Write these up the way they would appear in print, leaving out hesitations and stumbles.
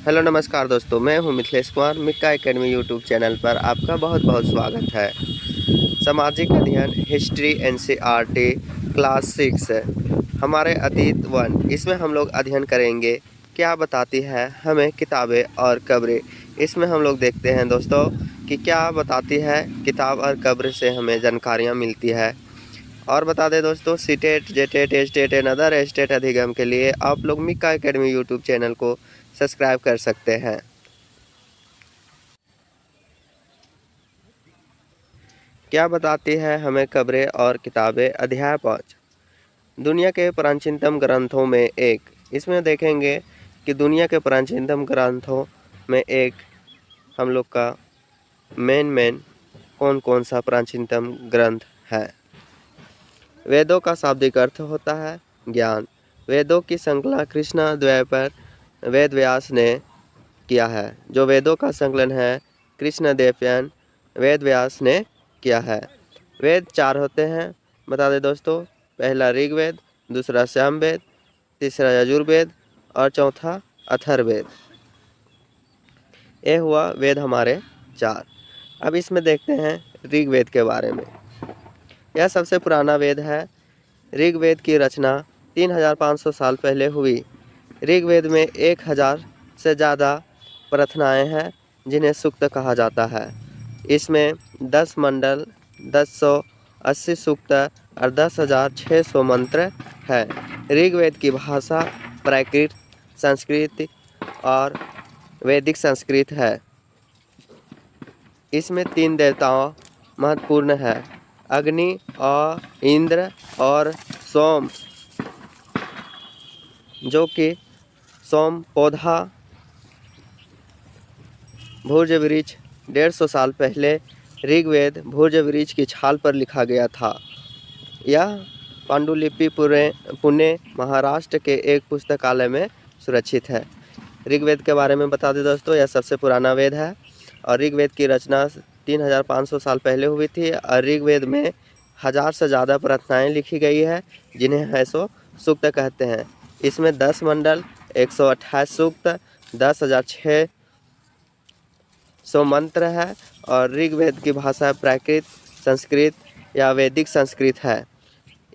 Hello नमस्कार दोस्तों, मैं हूं Mithilesh Kumar. Mika academy YouTube channel पर आपका बहुत बहुत स्वागत है। सामाजिक अध्ययन हिस्ट्री एनसीईआरटी क्लास 6 हमारे अतीत 1, इसमें हम लोग अध्ययन करेंगे क्या बताती है हमें किताबें और कब्रें। इसमें हम लोग देखते हैं दोस्तों कि क्या बताती है किताब और कब्र से हमें जानकारियाँ मिलती है। और बता दें दोस्तों, CTET JTET estate and other state अधिगम के लिए आप लोग मिक्का एकेडमी यूट्यूब चैनल को सब्सक्राइब कर सकते हैं। क्या बताती है हमें कब्रें और किताबें। अध्याय 5, दुनिया के प्राचीनतम ग्रंथों में एक। इसमें देखेंगे कि दुनिया के प्राचीनतम ग्रंथों में एक हम लोग का मेन कौन कौन सा प्राचीनतम ग्रंथ है। वेदों का शाब्दिक अर्थ होता है ज्ञान। वेदों की संकलन कृष्ण द्वैपायन वेद व्यास ने किया है। जो वेदों का संकलन है कृष्ण द्वैपायन वेद व्यास ने किया है। वेद 4 होते हैं, बता दें दोस्तों। पहला ऋग्वेद, दूसरा सामवेद, तीसरा यजुर्वेद और चौथा अथर्ववेद। ये हुआ वेद हमारे 4। अब इसमें देखते हैं ऋग्वेद के बारे में। यह सबसे पुराना वेद है। ऋग्वेद की रचना 3500 साल पहले हुई। ऋग्वेद में 1000 से ज़्यादा प्रार्थनाएं हैं जिन्हें सूक्त कहा जाता है। इसमें 10 मंडल, 1080 सूक्त और 10,600 मंत्र है। ऋग्वेद की भाषा प्राकृत संस्कृत और वैदिक संस्कृत है। इसमें 3 देवताओं महत्वपूर्ण है, अग्नि और इंद्र और सोम। जो कि सोम पौधा भूर्ज वृक्ष 150 साल पहले ऋग्वेद भूर्ज वृक्ष की छाल पर लिखा गया था। यह पांडुलिपि पुणे महाराष्ट्र के एक पुस्तकालय में सुरक्षित है। ऋग्वेद के बारे में बता दें दोस्तों, यह सबसे पुराना वेद है और ऋग्वेद की रचना 3500 साल पहले हुई थी। और ऋग्वेद में 1000 से ज़्यादा प्रार्थनाएं लिखी गई है जिन्हें है सो सूक्त कहते हैं। इसमें 10 मंडल, 128 सूक्त, 10,600 मंत्र है और ऋग्वेद की भाषा प्राकृत संस्कृत या वैदिक संस्कृत है।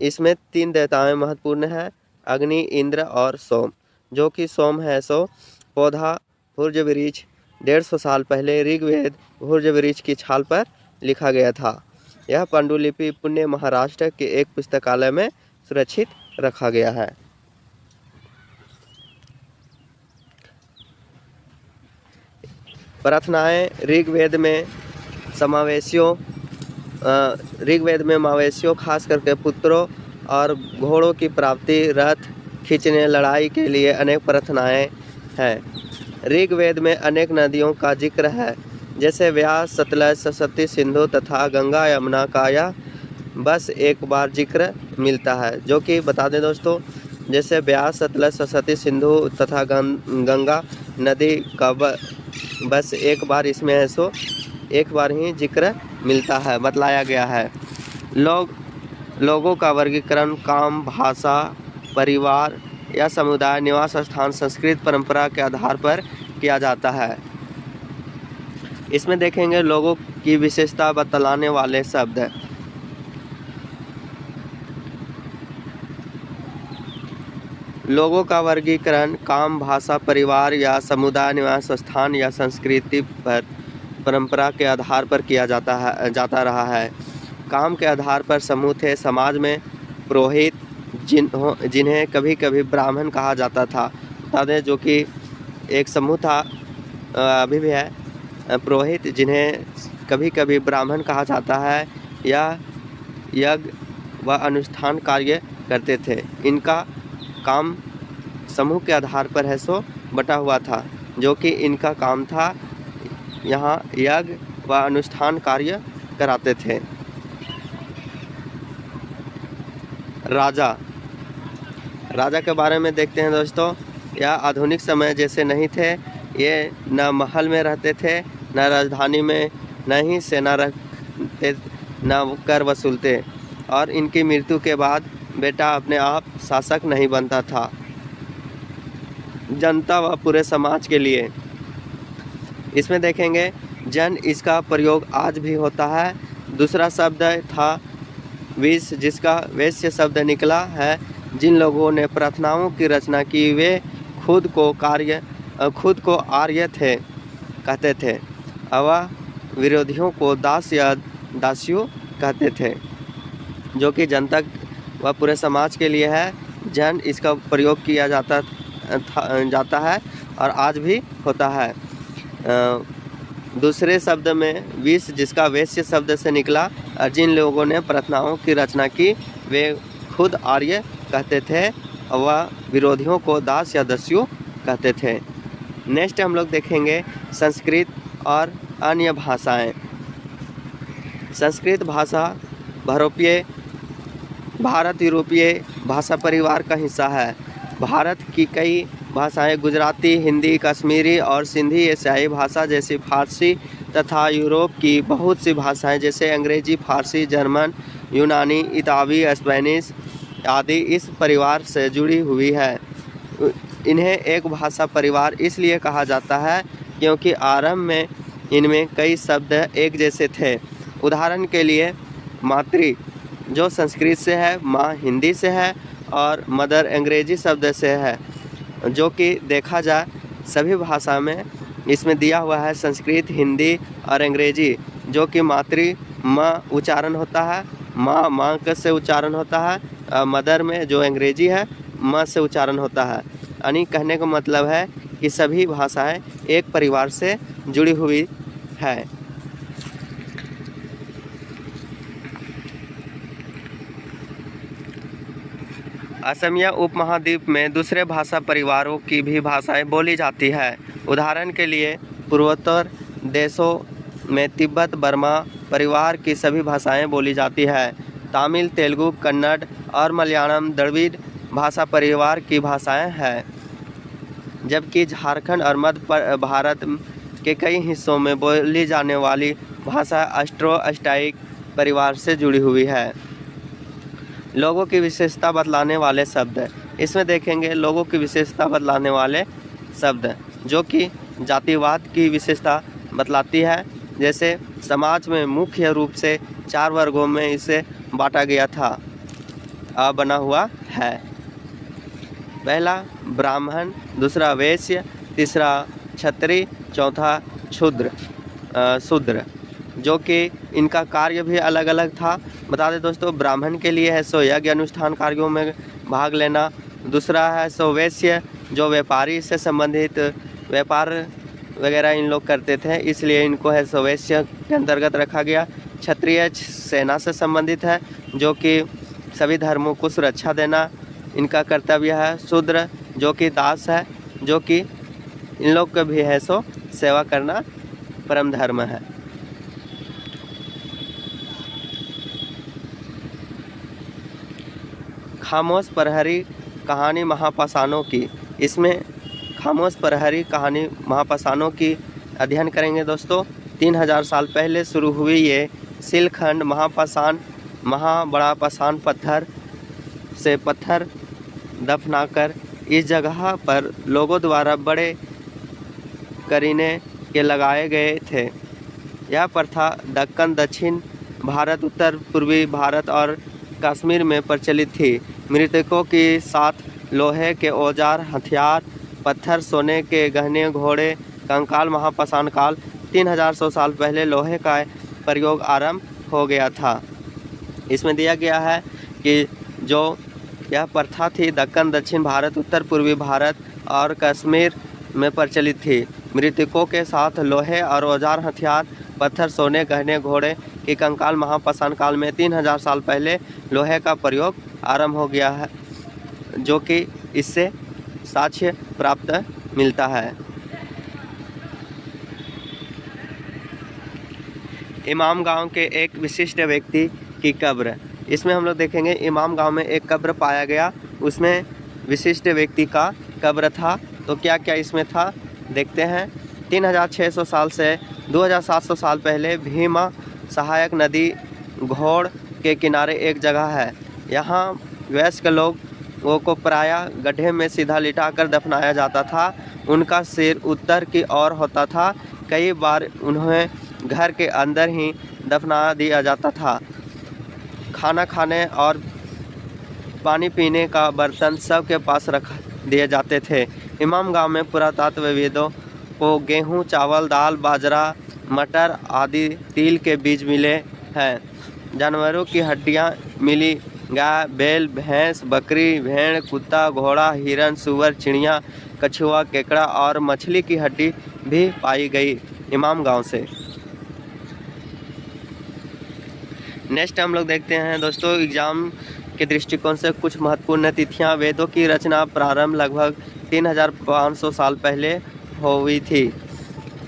इसमें 3 देवताएं महत्वपूर्ण हैं, अग्नि, इंद्र और सोम। जो कि सोम है सो पौधा भूर्ज वृक्ष 150 साल पहले ऋग्वेद भूर्ज वृक्ष की छाल पर लिखा गया था। यह पांडुलिपि पुणे महाराष्ट्र के एक पुस्तकालय में सुरक्षित रखा गया है। प्रार्थनाएं ऋग्वेद में मवेशियों खास करके पुत्रों और घोड़ों की प्राप्ति, रथ खींचने, लड़ाई के लिए अनेक प्रार्थनाएं हैं। ऋग्वेद में अनेक नदियों का जिक्र है, जैसे व्यास, सतलज, सरस्वती, सिंधु तथा गंगा यमुना का यह बस एक बार जिक्र मिलता है। जो कि बता दें दोस्तों, जैसे व्यास, सतलज, सरस्वती, सिंधु तथा गंगा नदी का बस एक बार इसमें है सो एक बार ही जिक्र मिलता है, बतलाया गया है। लोगों का वर्गीकरण काम, भाषा, परिवार या समुदाय, निवास स्थान, संस्कृत परंपरा के आधार पर किया जाता है। इसमें देखेंगे लोगों की विशेषता बतलाने वाले शब्द। लोगों का वर्गीकरण काम, भाषा, परिवार या समुदाय, निवास स्थान या संस्कृति पर परंपरा के आधार पर किया जाता रहा है। काम के आधार पर समूह थे समाज में पुरोहित, जिन्हें कभी कभी ब्राह्मण कहा जाता था। बता दें, जो कि एक समूह था, अभी भी है, पुरोहित, जिन्हें कभी कभी ब्राह्मण कहा जाता है। यह यज्ञ व अनुष्ठान कार्य करते थे। इनका काम समूह के आधार पर है सो बटा हुआ था। जो कि इनका काम था यहाँ यज्ञ व अनुष्ठान कार्य कराते थे। राजा के बारे में देखते हैं दोस्तों। यह आधुनिक समय जैसे नहीं थे। ये न महल में रहते थे, न राजधानी में, न ही सेना रखते, न कर वसूलते। और इनकी मृत्यु के बाद बेटा अपने आप शासक नहीं बनता था। जनता व पूरे समाज के लिए। इसमें देखेंगे जन, इसका प्रयोग आज भी होता है। दूसरा शब्द था विष, जिसका वैश्य शब्द निकला है। जिन लोगों ने प्रार्थनाओं की रचना की वे खुद को आर्य थे कहते थे। अवा विरोधियों को दास या दासियों कहते थे, जो कि जनता व पूरे समाज के लिए है। जन, इसका प्रयोग किया जाता है और आज भी होता है। दूसरे शब्द में विष, जिसका वैश्य शब्द से निकला, और जिन लोगों ने प्रार्थनाओं की रचना की वे खुद आर्य कहते थे। वह विरोधियों को दास या दस्यु कहते थे। नेक्स्ट हम लोग देखेंगे संस्कृत और अन्य भाषाएं। संस्कृत भाषा भारत यूरोपीय भाषा परिवार का हिस्सा है। भारत की कई भाषाएं गुजराती, हिंदी, कश्मीरी और सिंधी एशियाई भाषा जैसी फारसी तथा यूरोप की बहुत सी भाषाएं जैसे अंग्रेजी, फारसी, जर्मन, यूनानी, इतालवी, स्पेनिश आदि इस परिवार से जुड़ी हुई है। इन्हें एक भाषा परिवार इसलिए कहा जाता है क्योंकि आरंभ में इनमें कई शब्द एक जैसे थे। उदाहरण के लिए मातृ जो संस्कृत से है, माँ हिंदी से है और मदर अंग्रेजी शब्द से है। जो कि देखा जाए सभी भाषा में इसमें दिया हुआ है संस्कृत, हिंदी और अंग्रेजी। जो कि मातृ माँ उच्चारण होता है, माँ से उच्चारण होता है, मदर में जो अंग्रेजी है माँ से उच्चारण होता है। यानी कहने का मतलब है कि सभी भाषाएं एक परिवार से जुड़ी हुई है। असमिया उपमहाद्वीप में दूसरे भाषा परिवारों की भी भाषाएं बोली जाती है। उदाहरण के लिए पूर्वोत्तर देशों में तिब्बत बर्मा परिवार की सभी भाषाएं बोली जाती है। तमिल, तेलुगु, कन्नड़ और मलयालम द्रविड़ भाषा परिवार की भाषाएं हैं। जबकि झारखंड और मध्य भारत के कई हिस्सों में बोली जाने वाली भाषा ऑस्ट्रो-अस्टाइक परिवार से जुड़ी हुई है। लोगों की विशेषता बतलाने वाले शब्द। इसमें देखेंगे लोगों की विशेषता बतलाने वाले शब्द, जो कि जातिवाद की विशेषता बतलाती है। जैसे समाज में मुख्य रूप से 4 वर्गों में इसे बांटा गया था, बना हुआ है। पहला ब्राह्मण, दूसरा वैश्य, तीसरा क्षत्रिय, चौथा शूद्र, जो कि इनका कार्य भी अलग अलग था। बता दें दोस्तों, ब्राह्मण के लिए है सो यज्ञ अनुष्ठान कार्यों में भाग लेना। दूसरा है सो वैश्य, जो व्यापारी से संबंधित व्यापार वगैरह इन लोग करते थे, इसलिए इनको है सो वैश्य के अंतर्गत रखा गया। क्षत्रिय सेना से संबंधित है, जो कि सभी धर्मों को सुरक्षा देना इनका कर्तव्य है। शूद्र जो कि दास है, जो कि इन लोग का भी है सो सेवा करना परम धर्म है। खामोश प्रहरी कहानी महापाषाणों की। इसमें खामोश प्रहरी कहानी महापाषाणों की अध्ययन करेंगे दोस्तों। 3000 साल पहले शुरू हुई ये शिलखंड महापाषाण बड़ा पाषाण पत्थर से पत्थर दफनाकर इस जगह पर लोगों द्वारा बड़े करीने के लगाए गए थे। यह प्रथा दक्कन, दक्षिण भारत, उत्तर पूर्वी भारत और कश्मीर में प्रचलित थी। मृतकों के साथ लोहे के औजार, हथियार, पत्थर, सोने के गहने, घोड़े, कंकाल महापाषाण काल 3100 साल पहले लोहे का प्रयोग आरंभ हो गया था। इसमें दिया गया है कि जो यह प्रथा थी दक्कन, दक्षिण भारत, उत्तर पूर्वी भारत और कश्मीर में प्रचलित थी। मृतकों के साथ लोहे और औजार, हथियार, पत्थर, सोने, गहने, घोड़े के कंकाल महापाषाण काल में 3000 साल पहले लोहे का प्रयोग आरंभ हो गया है, जो कि इससे साक्ष्य प्राप्त मिलता है। इमाम गांव के एक विशिष्ट व्यक्ति की कब्र। इसमें हम लोग देखेंगे इमाम गांव में एक कब्र पाया गया, उसमें विशिष्ट व्यक्ति का कब्र था। तो क्या क्या इसमें था देखते हैं। 3600 साल से 2700 साल पहले भीमा सहायक नदी घोड़ के किनारे एक जगह है। यहाँ वयस्क लोग वो को प्रायः गड्ढे में सीधा लिटाकर दफनाया जाता था। उनका सिर उत्तर की ओर होता था। कई बार उन्हें घर के अंदर ही दफना दिया जाता था। खाना खाने और पानी पीने का बर्तन सबके पास रख दिए जाते थे। इमाम गांव में पुरातत्वविदों को गेहूं, चावल, दाल, बाजरा, मटर आदि तिल के बीज मिले हैं। जानवरों की हड्डियां मिली। गाय, बैल, भैंस, बकरी, भेड़, कुत्ता, घोड़ा, हिरन, सुअर, चिड़िया, कछुआ, केकड़ा और मछली की हड्डी भी पाई गई इमाम गांव से। नेक्स्ट हम लोग देखते हैं दोस्तों एग्ज़ाम के दृष्टिकोण से कुछ महत्वपूर्ण तिथियां। वेदों की रचना प्रारंभ लगभग 3500 साल पहले हुई थी।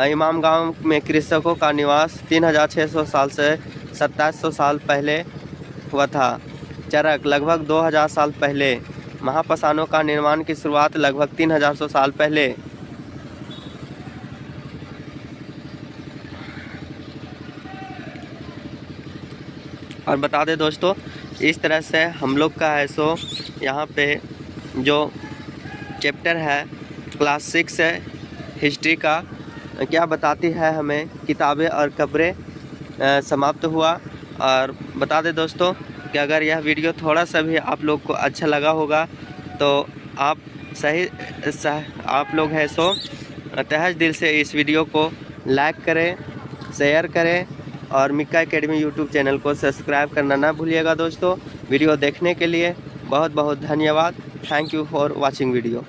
इमाम गांव में कृषकों का निवास 3600 साल से 2700 साल पहले हुआ था। चरक लगभग 2000 साल पहले। महापाषाणों का निर्माण की शुरुआत लगभग 3100 साल पहले। और बता दें दोस्तों, इस तरह से हम लोग का है सो यहाँ पे जो चैप्टर है क्लास 6 है हिस्ट्री का, क्या बताती है हमें किताबें और कब्रें समाप्त हुआ। और बता दें दोस्तों कि अगर यह वीडियो थोड़ा सा भी आप लोग को अच्छा लगा होगा तो आप आप लोग है सो तहे दिल से इस वीडियो को लाइक करें, शेयर करें और मिक्का एकेडमी यूट्यूब चैनल को सब्सक्राइब करना ना भूलिएगा दोस्तों। वीडियो देखने के लिए बहुत बहुत धन्यवाद। Thank you for watching video.